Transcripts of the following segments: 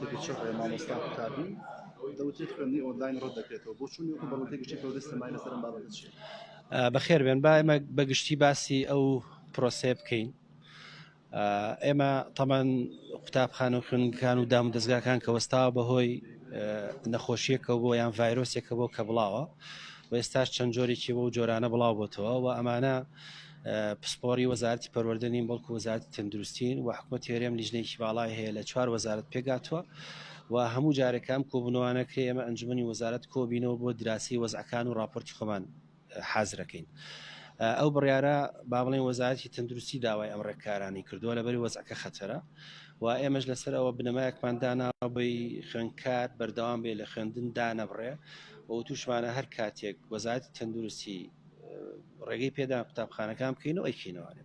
بەڵێتێکی چڕ مامۆستا قوتابی دەوتێت خوێندنی ئۆنلاین ڕەت دەکرێتەوە بۆ چون بەڵێتێکی چێتەوە دەستەمای لەسەرم بابەتە چیە؟ بەخێر بێن با ئێمە بەگشتی باسی ئەو پرۆسێ بکەین. ئێمە تەمان قوتابخانە و خوێندنگەکان و دام و دەستگاکان کە وەستاوە بەهۆی نەخۆشیەکەەوە بۆ یان ڤایرۆسێکە بۆ کە بڵاوە و ئێستاش چەند جۆرێکی بۆ جۆرانە بڵاو بۆتەوە و ئەمانە پسپۆری وەزارەتی پەروەردەنین بەڵکو وەزارەتی تەندروستین و حکوومەتی هەرێم لیژنەیەکی باڵای هەیە لە 4 وەزارەت پێگاتووە و هەموو جارێکام کۆبوونەوانەکە ئێمە ئەنجومەنی وەزارەت کۆبینەوە بۆ دراسی وەزعەکان و راپۆرتی خۆمان حازرەکەین. ئەو بڕیارە با بڵێن وەزارەتی تەندروستی داوای ئەم ڕێککارانی کردووە لەبەری وەزعەکە خەتەرە و ئێمەش لەسەر ئەوە بنەمایەکمان داناوە بۆی خوێندکار بەردەوام بێ لە خوێندن دانەبڕێ و تووشمانە هەر کاتێک وەزارەتی تەندروستی ڕێگەی پێدا قوتابخانەکان بکەین و ئەیکەینەوەێ.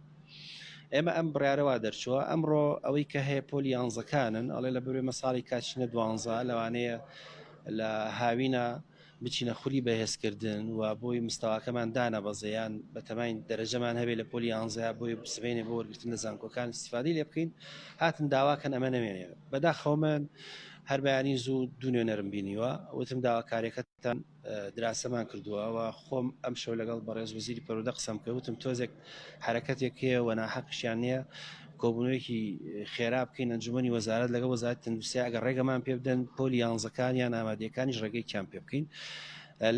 ئێمە ئەم بڕیارەوە دەرچووە ئەمڕۆ ئەوەی کە هەیە پۆلی یانزەکانن ئەڵێ لە بەروێ مەساڵی کاتچینە 12 لەوانەیە لە هاوینە بچینە خولی بەهێزکردن و بۆی مستەواکەمان دانا بەزەیان بەتەماین دەرەجەمان هەبێت لە پۆلی یانزە بۆی سبێنێ بۆ وەرگرتن لە زانکۆکان استیفادەی لێ بکەین هاتن داواکەن ئەمە نەمێنێ بەداخەوە من هەر بەیانی زوو دو نوێنەرم بینیوە وتم داواکاریەکەتان دراسەمان کردووە و خۆم ئەم شەو لەگەڵ بەڕێز وەزیری پەروەردە قسەم کە وتم تۆزێک حرەکەتێکەیە و ناحەقیشیان نییە کۆبوونەوەیەکی خێرا بکەین ئەنجومەنی وەزارەت لەگە وەزارەتی تەندروستی ئەگەر ڕێگەمان پێ بدەن پۆلی یانزەکان یان ئامادەیەکانیش ڕێگەیان پێ بکەین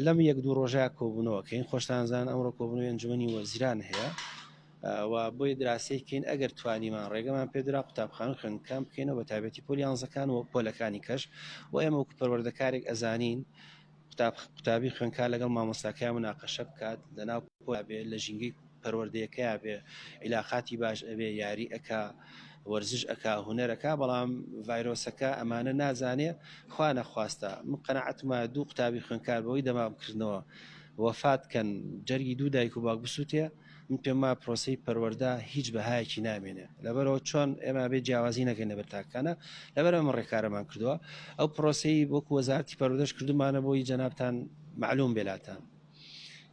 لەم یەک دوو ڕۆژەیە کۆبوونەوەکەین خۆشتانزان ئەمڕۆ کۆبوونەوەی ئەنجومەنی وەزیران هەیە و بۆی دراسەیەکەین ئەگەر توانیمان ڕێگەمان پێدرا قوتابخانە و خوێندنگەکان بکەینەوە بە تایبەتی پۆلی یانزەکان و پۆلەکانی کەش و ئێمە وەکو پەروەردەکارێک ئەزانین قوتابی خوێندکار لەگەڵ مامۆستاکەیان مناقەشە بکات لەناو پۆلا بێ لە ژینگەی پەروەردەیەکەیە بێ عیلاقاتی باش ئەبێ یاری ئەکا وەرزش ئەکا هوەرەکە بەڵام ڤایرۆسەکە ئەمانە نازانێ خوا نەخواستە من قەناعەتمە دوو قوتابی خوێندکار بەوەی دەمامکردنەوە وەفاتکەن جەرگی دوو دایک و باوک بسووتێ من پێما پرۆسی پەروەردە هیچ بەهایەکی نامێنێ لەبەرەوە چۆن ئێمە بێ جیاوازی نەکەین لە بەرتاکانە لەبەر ئەمە ڕێکارەمان کردووە ئەو پرۆسی وەکو وەزارەتی پەروەردەش کردومانە بۆی جەنابتان معلوم بێلاتان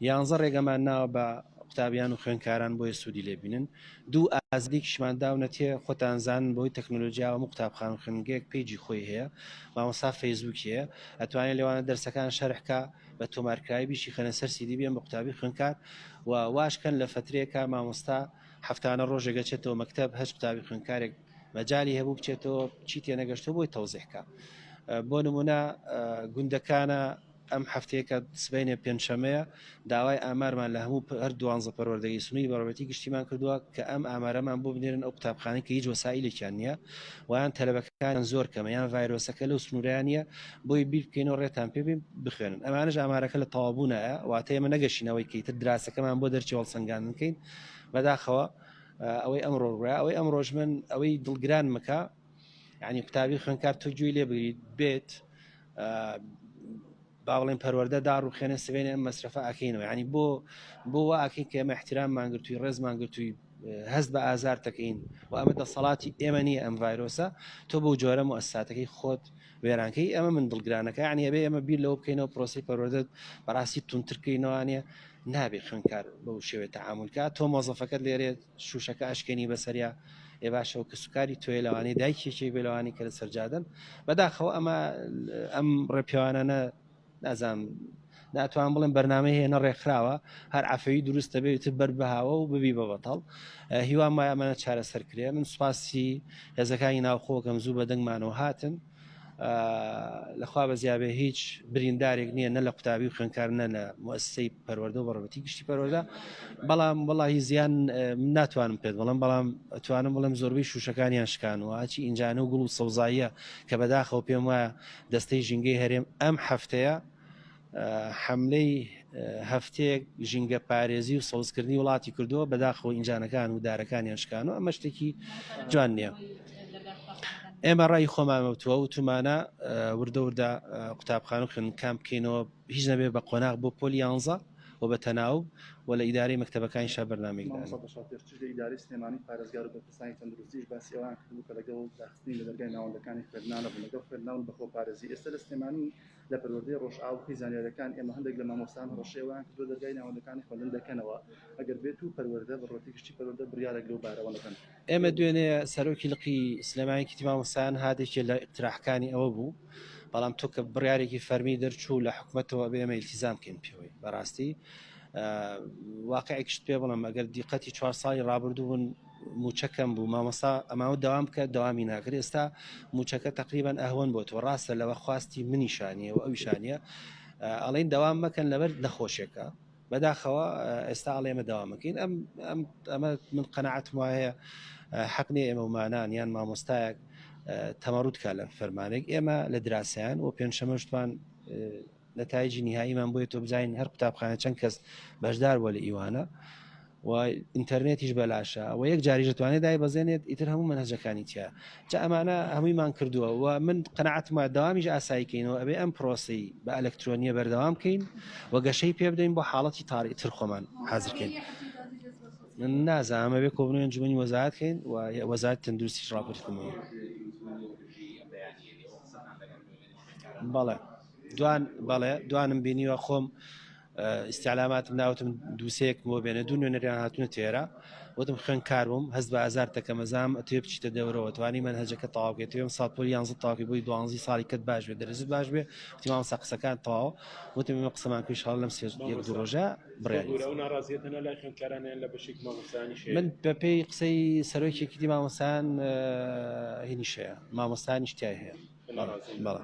11 ڕێگەمان ناوە بە قوتابیان و خوێندکاران بۆی سوودی لێبینن دوو ئازادیکیشمان داونەتێ خۆتان زانن بۆی تەکنۆلۆژیا و قوتابخانە و خوێندنگەیەک پیجی خۆی هەیە مامۆستا فەیسبووکیە ئەتوانێت لێوانە دەرسەکان شەرحکە بە تۆمارکراوی بیشی خەنە سەر سیدی بێن بە قوتابی خوێندکار و واشکەن لە فترەیەکە مامۆستا هەفتانە ڕۆژێگە چێتەوە مەکتەب هەش قوتابی خوێندکارێک مەجای هەبوو بچێتەوە چی تێنەگەشتەوە بۆی تەوزیحکە بۆ نمونە گوندەکانە ئەم هەفتەیەکە سبەینێ پێنجشەمەیە داوای ئامارمان لە هەموو هەر 12 پەروەردەگی سنووری بەڕێوەتی گشتیمان کردووە کە ئەم ئامارەمان بۆ بنێرن ئەو قوتابخانەی کە هیچ وەسایلێکیان نییە ویان تەلەبەکان زۆر کەمە یان ڤایرۆسەکە لەو سنووریانە بۆی بیر بکەینەوە ڕێتان پێ بخوێنن ئەمانەش ئامارەکە لە تەواوبوونایە واتە ئێمە نەگەشینەوەی کەیتر دراسەکەمان بۆ دەرچی هەڵسەنگاندن بکەین بەداخەوە ئەوەی ئەمڕۆ ڕووە ئەوەی ئەمڕۆژ من ئەوەی دڵگران مکە یعنی قوتابی خوێندکار تۆ گوێی لێ بگریت بێت باوڵێن پەروەردە داڕوخێنە سوێنێ ئەم مەسرفە ئەکەینەوە ینی بۆ وا ئەکەین کە ئێمە احتراممان گرتووی ڕێزمان گرتووی هەست بە ئازار دەکەین و ئەمە دەسەڵاتی ئێمە نییە ئەم ڤایرۆسە تۆ بۆ جۆرە موەسساتەکەی خۆت وێرانکەی ئەمە من دڵگرانەکە ینی ئەبێ ئەمە بیر لەوە بکەینەوە پرۆسی پەروەردە بەڕاستی تونترکەینەوەوانە نابێ خوێندکار بەو شێوێ تەعاملکە تۆ مۆزەفەکەت لێرێت شوشەکە ئەشکێنی بەسەریا ێ باشەوە کە سوکاری توێ لەوانی دایکێکی بێلەوانی کە لە سەرجادن بەداخەوە ئەمە ئەم ڕێپیاوانە نازام ناتوان بڵێن بەرنامەی هەیە نەڕێکخراوە هەر عفەوی دروستە بێت بەر بەهاوە و ببی بە بەتەڵ هیوان وایە ئەمانە چارەسەرکرێ من سوپاسی هێزەکانی ناوخۆکەم زوو بە دەنگمانەوە هاتن لەخوا بەزیابێ هیچ بریندارێک نییە نە لە قوتابی و خوێندکار نە لە مؤسسەی پەروەردە و بەڕێوەتی گشتی پەروەردە بەڵام وەڵاهی زیان ناتوانم پێت بڵم بەڵام ئەتوانم بڵم زۆربەی شوشەکانیان شکانەوە ئاچی ئینجانە و گوڵ و سەوزاییە کە بەداخەوە پێم وایە دەستەی ژینگەی هەرێم ئەم هەفتەیە حملەی هەفتەیەک ژینگە پارێزی و سەوزکردنی وڵاتی کردووە بەداخەوە ئینجانەکان و دارەکانیان شکانەوە ئەمە شتێکی جوان نییە ئێمە ڕای خۆمامەوتووە و تومانە وردە وردە قوتابخانە و خوێندنگەکان بکەینەوە هیچ نەبێ بە قۆناغ بۆ پۆلی 11 و بە تەناوب و لە ئیدارەی مەکتەبەکانی شا بەرنامێکدان. پێشتر ئیداری سلێمانی پارێزگار و بەرپرسانی تەندروستیش باسی ئەوان کردبوو کە لەگەڵ داخستنی لە دەرگای ناوەندەکانی خوێندنانە بوو لەگەڵ خوێندناون بەخۆ پارێزی. ئێستا لە سلێمانی لە پەروەردەی ڕۆژئاوای زانیاریەکان ئێمە هەندێک لە مامۆستان ڕۆژێوان کردو دەرگای ناوەندەکانی خوێندن دەکەنەوە ئەگەر بێت و پەروەردە بەڕۆتی گشتی پەروەردە بڕیارێک لەو بارەوە دەکەن. ئێمە دوێنێ سەرۆکی لقی سلێمانی کیتی مامۆستایان هاتێکی لە اقتراحەکانی ئەوە بوو، بەڵام تۆ کە بڕیارێکی فەرمی دەرچوو لە حکوومەتەوە بێ ئێمە ئیلتیزام بکەین پێوەی بەڕاستی واقعێکشت پێ بڵم ئەگەر دیقەتی 4 ساڵی ڕابردوو بوون موچەکەم بوو مامۆستا ئەماوە داوام بکە داوامی ناکرد. ئێستا موچەکە تقریبان ئەهۆن بۆ تۆ ڕاستە لەوە خواستی منیشانیە و ئەویشانە ئەڵێن داوام مەکەن لەبەر نەخۆشیەکە بەداخەوە ئێستا ئەڵێمە داوامەکەین ئەمە من قەنەعەتم وایە حەقنێ ئێمە ومانان یان مامۆستایەک تەمەڕوتکە لە فەرمانێک ئێمە لە دراسیان و پێنجشەمەشتوان نەتایجی نهاییمان بۆیە تۆ بزانین هەر قوتابخانە چەند کەس بەشدار بووە لە ئیوانە و ئینتەرنێتیش بەلاشە و یەک جاریش دەتوانێت دای بەزێنێت ئیتر هەموو مەنهەجەکانی تیا جا ئەمانە هەموویمان کردووە و من قەنەعەتمە داوامیش ئاساییکەینەوە ئەبێ ئەم پرۆسی بە ئەلەکترۆنیە بەردەوام بکەین و گەشەی پێ بدەین بۆ حاڵەتی تاڕیتر خۆمان حازرکەین. من نازانم ئەمە بێ کۆبنەوەی ئەنجومەنی وەزارەتکەین و وەزارەت تەندروستیش ڕاپۆرتکردنەوە. بەڵێ دوانم بینیوە خۆم ئیستیعلاماتم ناوتم دووسەیەک بۆ بێنە دوو نوێنەریان هاتوونە تێرە وتم خوێن کار بووم هەست بە ئازار تەکە مەزام ئەتوێ بچیتە دەورەوە توانی منهەجەکە تەواوکەیت توێم ساڵ یانزە تاواکی بۆی 12 ساڵی کەت باش بێت دەرزت باش بێ وتی مامۆستا قسەکان تەواو وتم ئێمە قسەمان کرد ئینشاڵڵا لەم یەک دوو ڕۆژە بڕیار من بەپێی قسەی سەرۆکێکی دی مامۆستایان هینیشەیە مامۆستایانیش تیای هەیە. بەڵێ